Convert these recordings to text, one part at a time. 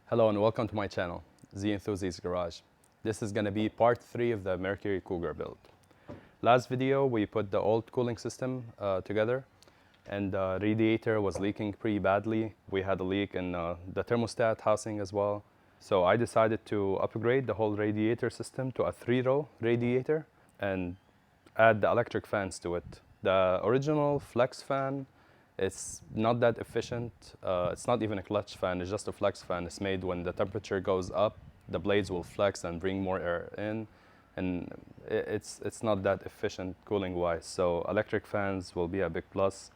Hello and welcome to my channel, The Enthusiast Garage. This is going to be part 3 of the Mercury Cougar build. Last video we put the old cooling system together, and the radiator was leaking pretty badly. We had a leak in the thermostat housing as well. So I decided to upgrade the whole radiator system to a 3-row radiator and add the electric fans to it. The original flex fan, it's not that efficient. It's not even a clutch fan, it's just a flex fan. It's made when the temperature goes up, the blades will flex and bring more air in, and it's not that efficient cooling wise. So electric fans will be a big plus.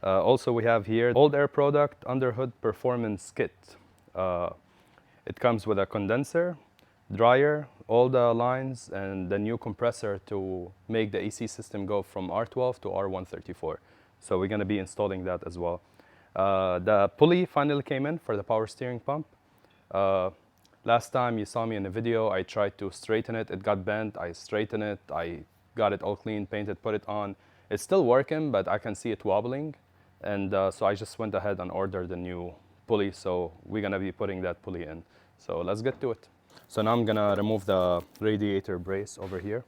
Also we have here old air product underhood performance kit. It comes with a condenser, dryer, all the lines, and the new compressor to make the AC system go from R12 to R134. So we're going to be installing that as well. The pulley finally came in for the power steering pump. Last time you saw me in the video, I tried to straighten it. It got bent. I straightened it. I got it all clean, painted, put it on. It's still working, but I can see it wobbling. And so I just went ahead and ordered the new pulley. So we're going to be putting that pulley in. So let's get to it. So now I'm going to remove the radiator brace over here.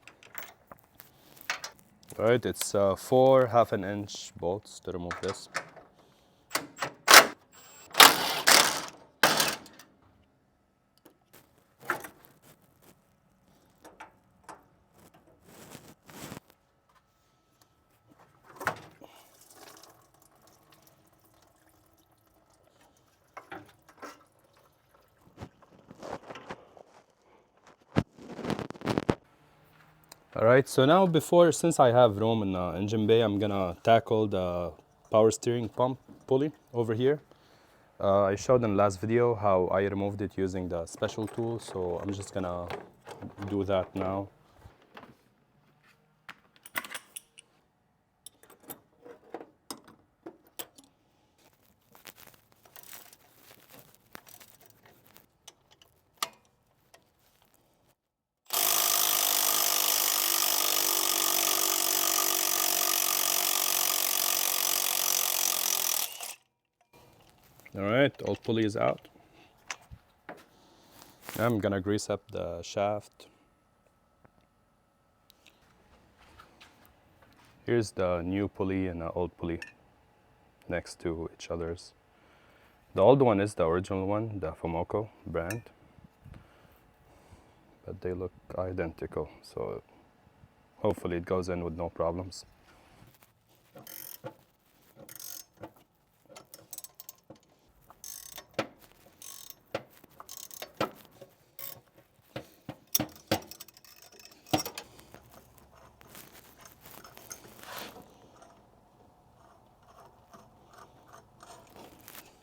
All right, it's 4 1/2-inch bolts to remove this. All right, so now since I have room in the engine bay, I'm gonna tackle the power steering pump pulley over here. I showed in the last video how I removed it using the special tool, so I'm just gonna do that now. All right, all pulley is out. I'm gonna grease up the shaft. Here's the new pulley and the old pulley next to each other's. The old one is the original one, the Fumoco brand, but they look identical, so hopefully it goes in with no problems.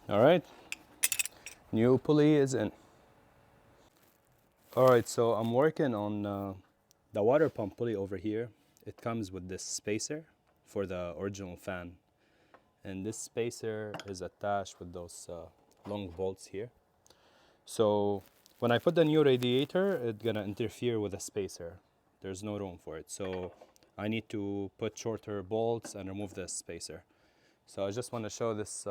All right, new pulley is in. All right, so I'm working on the water pump pulley over here. It comes with this spacer for the original fan. And this spacer is attached with those long bolts here. So when I put the new radiator, it's gonna interfere with the spacer. There's no room for it. So I need to put shorter bolts and remove the spacer. So I just want to show this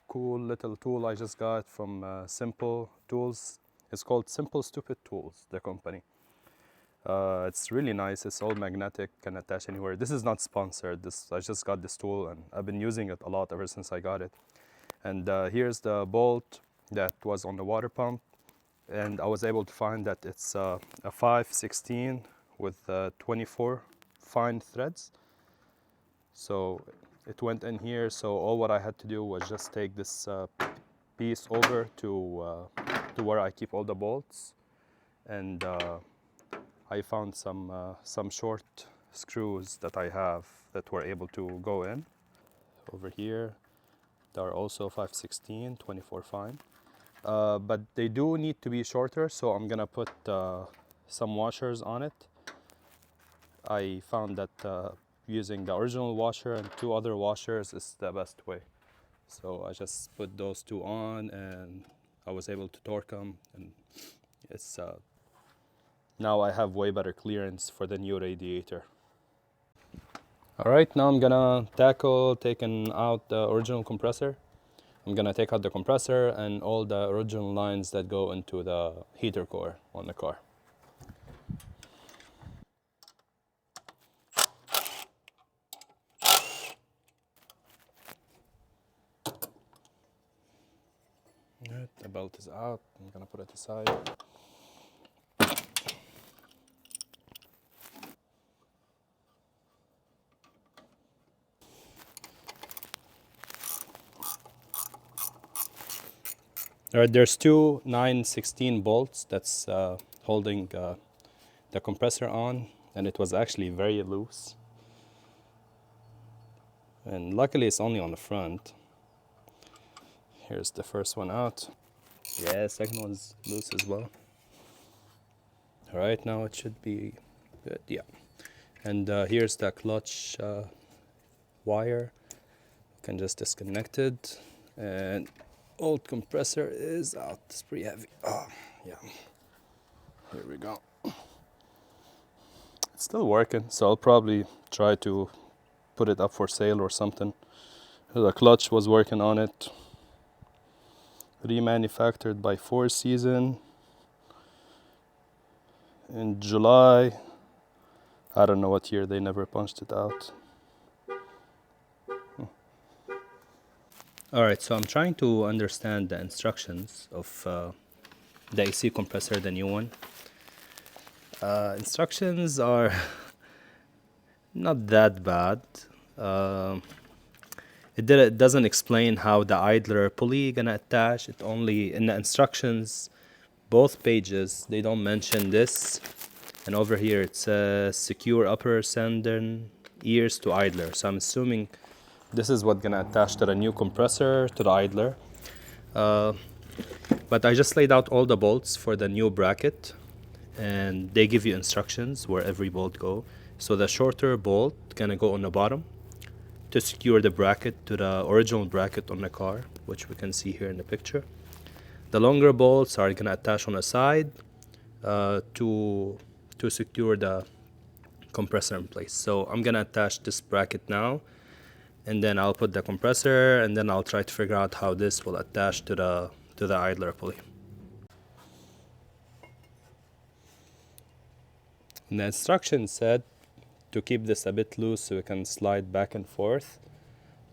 cool little tool I just got from Simple Tools. It's called Simple Stupid Tools, the company. It's really nice. It's all magnetic, can attach anywhere. This is not sponsored. I just got this tool and I've been using it a lot ever since I got it. And here's the bolt that was on the water pump. And I was able to find that it's a 5/16 with 24 fine threads. So it went in here. So all what I had to do was just take this piece over to where I keep all the bolts, and I found some short screws that I have that were able to go in. Over here, they are also 5/16, 24 fine. But they do need to be shorter, so I'm gonna put some washers on it. I found that using the original washer and 2 other washers is the best way. So I just put those 2 on and I was able to torque them, and it's now I have way better clearance for the new radiator. Alright, now I'm gonna tackle taking out the original compressor. I'm gonna take out the compressor and all the original lines that go into the heater core on the car. Alright, the belt is out. I'm gonna put it aside. Alright, there's two 9/16 bolts that's holding the compressor on, and it was actually very loose. And luckily it's only on the front. Here's the first one out. Yeah, second one's loose as well. Alright, now it should be good, yeah. And here's the clutch wire. You can just disconnect it. And old compressor is out. It's pretty heavy. Oh, yeah. Here we go. It's still working, so I'll probably try to put it up for sale or something. The clutch was working on it. Remanufactured by Four Season in July. I don't know what year, they never punched it out. Alright, so I'm trying to understand the instructions of the AC compressor, the new one. Instructions are not that bad. It doesn't explain how the idler pulley gonna attach. It only, in the instructions, both pages, they don't mention this. And over here it says secure upper sending ears to idler. So I'm assuming this is what's gonna attach to the new compressor, to the idler. But I just laid out all the bolts for the new bracket, and they give you instructions where every bolt go. So the shorter bolt gonna go on the bottom to secure the bracket to the original bracket on the car, which we can see here in the picture. The longer bolts are gonna attach on the side to secure the compressor in place. So I'm gonna attach this bracket now, and then I'll put the compressor, and then I'll try to figure out how this will attach to the idler pulley. And the instructions said to keep this a bit loose so we can slide back and forth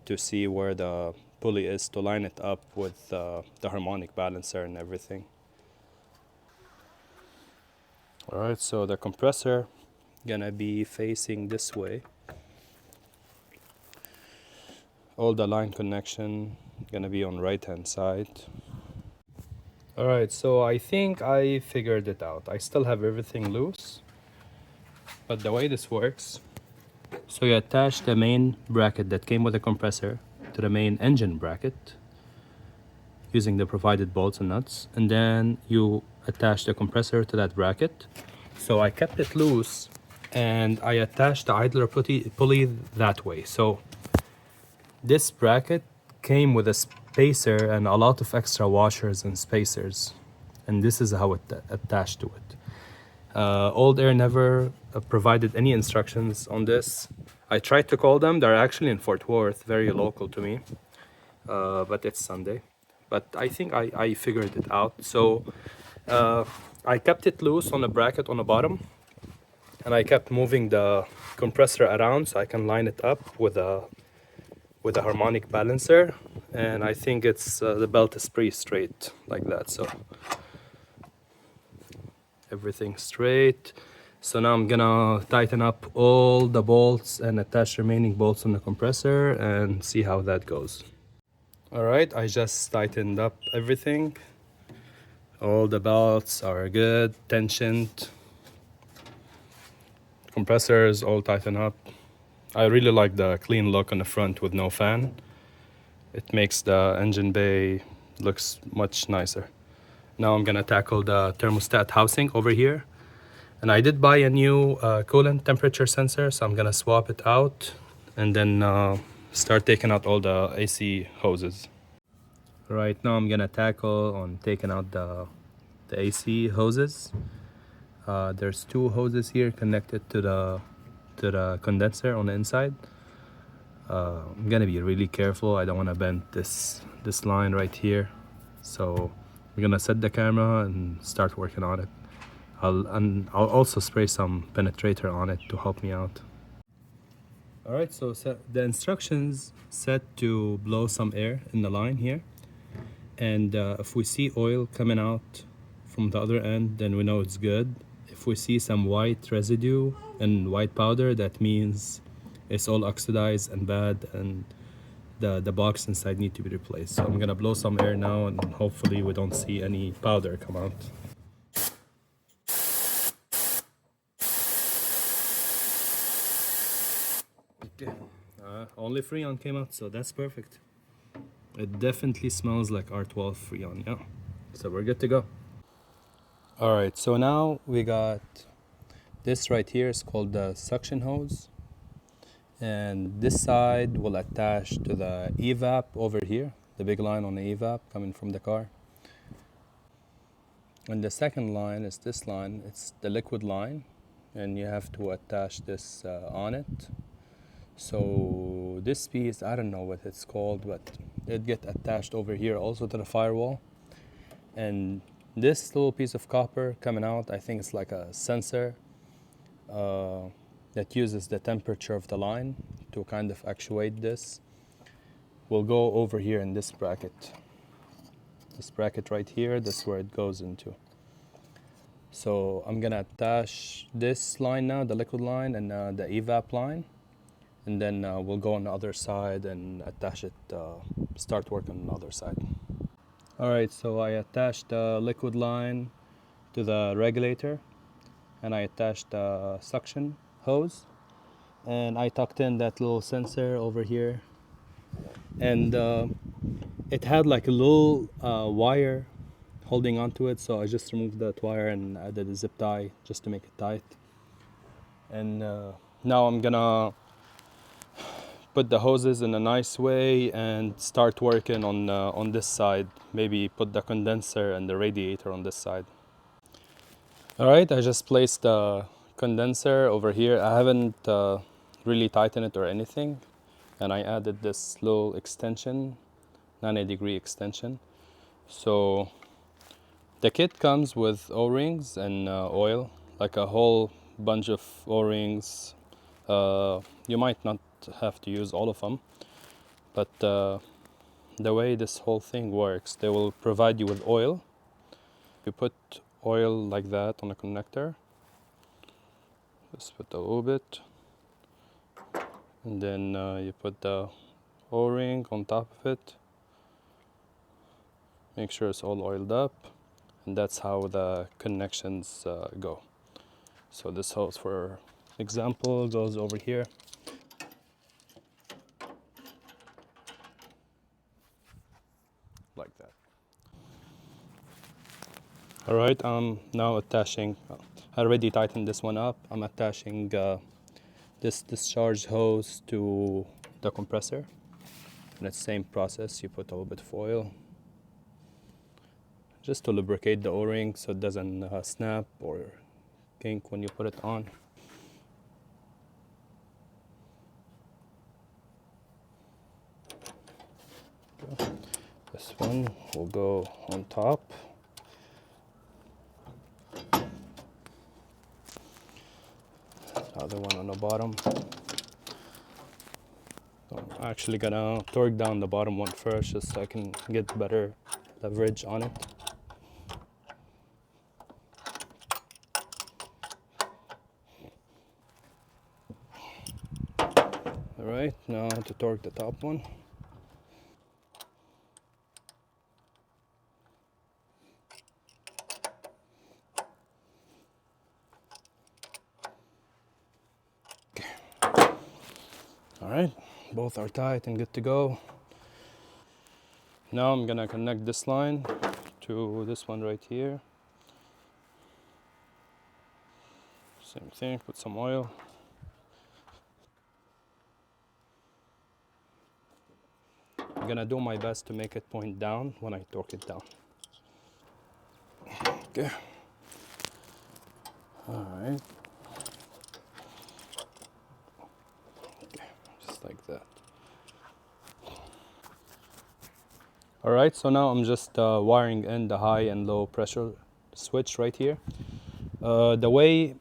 to see where the pulley is, to line it up with the harmonic balancer and everything. Alright, so the compressor gonna be facing this way. All the line connection gonna be on right hand side. Alright, so I think I figured it out. I still have everything loose, but the way this works, so you attach the main bracket that came with the compressor to the main engine bracket using the provided bolts and nuts, and then you attach the compressor to that bracket. So I kept it loose and I attached the idler pulley that way. So this bracket came with a spacer and a lot of extra washers and spacers, and this is how it attached to it. Old Air never provided any instructions on this. I tried to call them. They're actually in Fort Worth, very local to me, but it's Sunday. But I think I figured it out. So I kept it loose on the bracket on the bottom, and I kept moving the compressor around so I can line it up with a harmonic balancer, and I think it's the belt is pretty straight like that, so everything straight. So now I'm gonna tighten up all the bolts and attach remaining bolts on the compressor and see how that goes. Alright, I just tightened up everything. All the belts are good, tensioned. Compressor is all tightened up. I really like the clean look on the front with no fan. It makes the engine bay looks much nicer. Now I'm gonna tackle the thermostat housing over here. And I did buy a new coolant temperature sensor, so I'm gonna swap it out and then start taking out all the AC hoses. Right now I'm gonna tackle on taking out the AC hoses. There's two hoses here connected to the condenser on the inside. I'm gonna be really careful. I don't want to bend this line right here. So we're gonna set the camera and start working on it. I'll also spray some penetrator on it to help me out. All right, so the instructions said to blow some air in the line here, and if we see oil coming out from the other end, then we know it's good. If we see some white residue and white powder, that means it's all oxidized and bad, and the box inside need to be replaced. So I'm gonna blow some air now, and hopefully we don't see any powder come out. Okay, only Freon came out, so that's perfect. It definitely smells like R12 Freon, yeah. So we're good to go. All right, so now we got this right here is called the suction hose. And this side will attach to the evap over here, the big line on the evap coming from the car. And the second line is this line, it's the liquid line, and you have to attach this on it. So this piece, I don't know what it's called, but it gets attached over here also to the firewall. And this little piece of copper coming out, I think it's like a sensor that uses the temperature of the line to kind of actuate this. Will go over here in this bracket. This bracket right here, that's where it goes into. So I'm gonna attach this line now, the liquid line, and the evap line. And then we'll go on the other side and attach it, start work on the other side. All right, so I attached the liquid line to the regulator, and I attached the suction hose, and I tucked in that little sensor over here, and it had like a little wire holding onto it, so I just removed that wire and added a zip tie just to make it tight. And now I'm gonna put the hoses in a nice way and start working on this side. Maybe put the condenser and the radiator on this side. All right, I just placed the condenser over here. I haven't really tightened it or anything, and I added this little extension, 90-degree extension. So the kit comes with O-rings and oil, like a whole bunch of O-rings. You might not have to use all of them, but the way this whole thing works, they will provide you with oil. You put oil like that on a connector. Just put a little bit, and then you put the O-ring on top of it. Make sure it's all oiled up, and that's how the connections go. So this hose, for example, goes over here. Like that. All right, I'm now attaching, I already tightened this one up. I'm attaching this discharge hose to the compressor. And it's the same process, you put a little bit of oil just to lubricate the O-ring so it doesn't snap or kink when you put it on. Okay. This one will go on top. Other one on the bottom. So I'm actually gonna torque down the bottom one first just so I can get better leverage on it. Alright, now to torque the top one. Alright, both are tight and good to go. Now I'm gonna connect this line to this one right here. Same thing, put some oil. I'm gonna do my best to make it point down when I torque it down. Okay. Alright. Okay, just like that. Alright, so now I'm just wiring in the high and low pressure switch right here. The way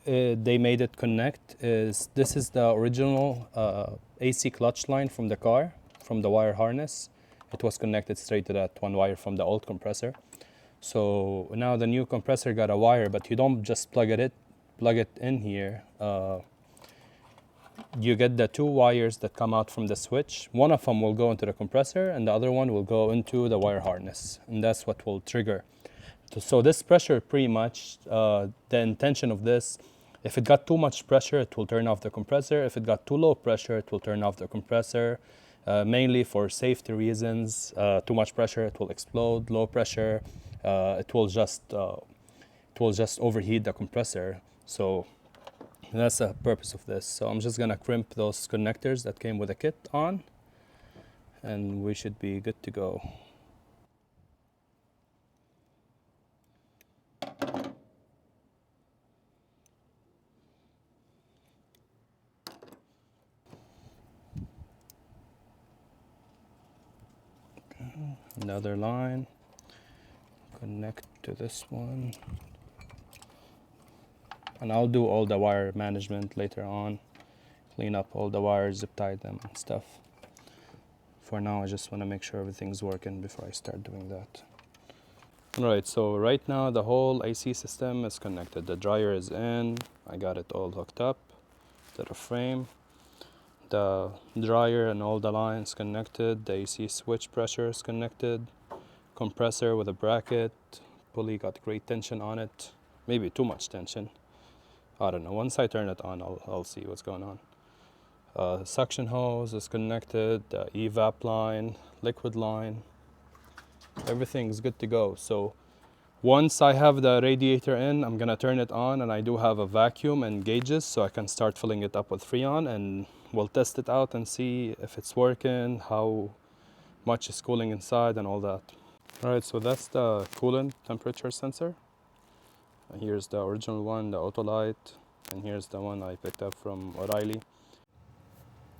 they made it connect is, this is the original AC clutch line from the car, from the wire harness. It was connected straight to that one wire from the old compressor. So now the new compressor got a wire, but you don't just plug it in here. You get the two wires that come out from the switch. One of them will go into the compressor and the other one will go into the wire harness, and that's what will trigger. So this pressure, pretty much, the intention of this, if it got too much pressure, it will turn off the compressor. If it got too low pressure, it will turn off the compressor, mainly for safety reasons. Too much pressure, it will explode. Low pressure, it will just overheat the compressor. So that's the purpose of this. So I'm just gonna crimp those connectors that came with the kit on, and we should be good to go. Another line, connect to this one. And I'll do all the wire management later on, clean up all the wires, zip tie them and stuff. For now, I just want to make sure everything's working before I start doing that. Alright, so right now the whole AC system is connected. The dryer is in, I got it all hooked up to the frame. The dryer and all the lines connected, the AC switch pressure is connected, compressor with a bracket, pulley got great tension on it, maybe too much tension. I don't know, once I turn it on, I'll see what's going on. Suction hose is connected, the evap line, liquid line, everything's good to go. So once I have the radiator in, I'm gonna turn it on, and I do have a vacuum and gauges, so I can start filling it up with Freon, and we'll test it out and see if it's working, how much is cooling inside and all that. Alright, so that's the coolant temperature sensor. Here's the original one, the Autolite, and here's the one I picked up from O'Reilly.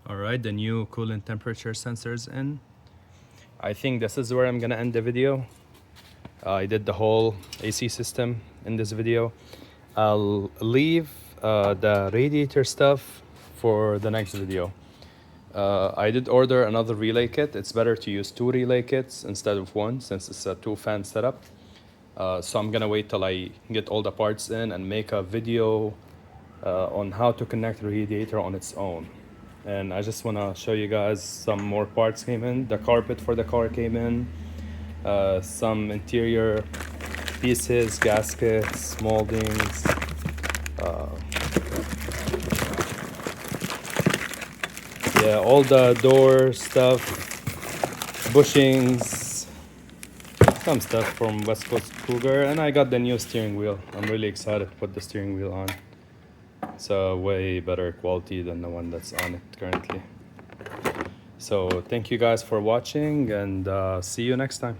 Alright, the new coolant temperature sensor's in. I think this is where I'm gonna end the video. I did the whole AC system in this video. I'll leave the radiator stuff for the next video. I did order another relay kit. It's better to use 2 relay kits instead of 1, since it's a 2-fan setup. So I'm gonna wait till I get all the parts in and make a video on how to connect the radiator on its own. And I just wanna show you guys some more parts came in. The carpet for the car came in, some interior pieces, gaskets, moldings, yeah, all the door stuff, bushings, some stuff from West Coast Cougar, and I got the new steering wheel. I'm really excited to put the steering wheel on. It's a way better quality than the one that's on it currently. So thank you guys for watching, and see you next time.